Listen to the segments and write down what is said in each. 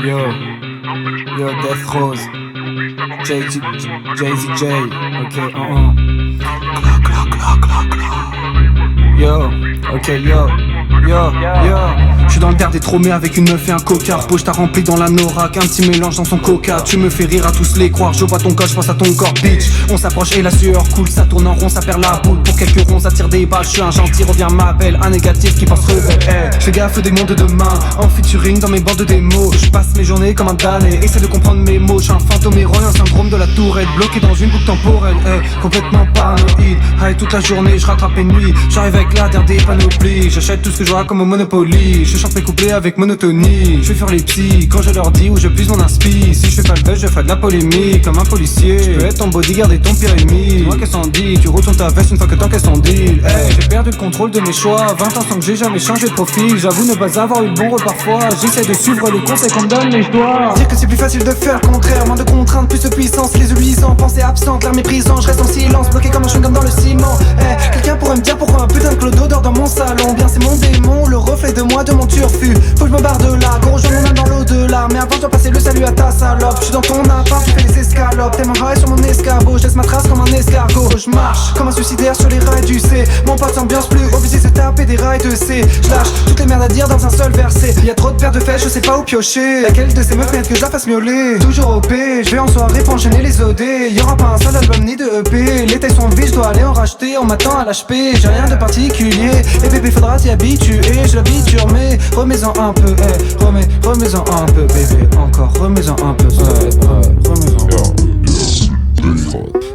Yo, Death Rose, Jay-Z J, ok, Yo, ok, yo. J'suis dans le terre des tromés avec une meuf et un cocard. Poche t'as rempli dans la norac, un petit mélange dans son coca. Tu me fais rire à tous les croire, je vois ton code, j'pense à ton corps, bitch. On s'approche et la sueur coule, ça tourne en rond, ça perd la boule. Pour quelques ronds, ça tire des balles, j'suis un gentil, reviens m'appelle. Un négatif qui pense rebelle, j'fais gaffe des mondes de demain. En featuring dans mes bandes de démos, j'passe mes journées comme un damné, essaie de comprendre mes mots. J'suis un fantôme héros, un syndrome de la tourette, bloqué dans une boucle temporelle, complètement paranoïde. High toute la journée, j'rattrape mes nuits, j'arrive avec la terre des panoplies. J'achète tout ce que je vois comme au Monopoly. Je chante mes couplets avec monotonie. Je vais faire les petits quand je leur dis où je puise mon inspi. Si je fais pas le buzz, je ferai de la polémique comme un policier. Je peux être ton bodyguard et ton pire ennemi. Moi qu'est-ce qu'on dit, tu retournes ta veste une fois que t'encaisses ton deal. J'ai perdu le contrôle de mes choix. 20 ans sans que j'ai jamais changé de profil. J'avoue ne pas avoir eu le bon rôle parfois. J'essaie de suivre les conseils qu'on me donne mais je dois dire que c'est plus facile de faire le contraire. Moins de contraintes, plus de puissance, les yeux luisants. Pensée absente, l'air méprisant, je reste en silence. Bloqué comme un chewing-gum dans le ciment. Quelqu'un pourrait me dire pourquoi un putain de clodo dort dans mon salon. Bien c'est mon démon, le reflet de moi, de mon turfu. Faut que je me barre de là, gros rejoins mon âme dans l'au-delà. Mais avant je dois passer le salut à ta salope. Je suis dans ton appart, tu fais les escalopes. T'es mon rail sur mon escabeau, je laisse ma trace comme un escargot. Je marche comme un suicidaire sur les rails du C. Mon pote s'ambiance plus, obligé se taper des rails de C. Je lâche toutes les merdes à dire dans un seul verset. Y'a trop de paires de fesses, je sais pas où piocher. Laquelle de ces meufs mérite que je la fasse miauler. Toujours OP, je vais en soirée pour enchaîner les OD. Y'aura pas un seul album ni de EP. Les tailles sont vides, je dois aller en racheter. On m'attend à l'HP, j'ai rien de particulier. Et bébé faudra s'y habituer, je l'habitue mais remets-en un peu, remets-en un peu, bébé, encore, remets-en un peu, remets-en un peu.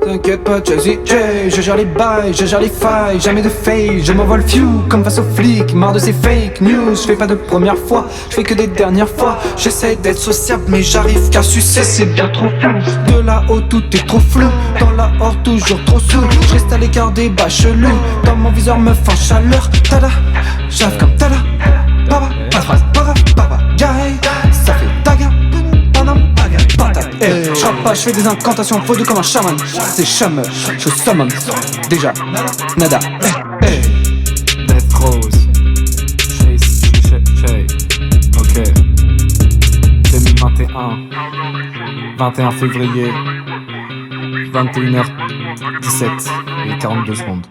T'inquiète pas, Jay-Z J, je gère les bails, je gère les failles, jamais de fail, je m'envole few comme face aux flics, marre de ces fake news, je fais pas de première fois, je fais que des dernières fois, j'essaie d'être sociable mais j'arrive qu'à sucer, c'est bien trop flou, de là-haut tout est trop flou, dans la horde toujours trop sous, je reste à l'écart des bachelus, dans mon viseur me fait chaleur, tada, j'arrive comme tada, baba, baba, guy, ça fait taga, panam, patate, j'rappe pas, j'fais des incantations faux comme un chaman, c'est chaman, je summon, déjà, nada, Death Rose, Shay, ok, 2021, 21 février, 21h17 et 42 secondes.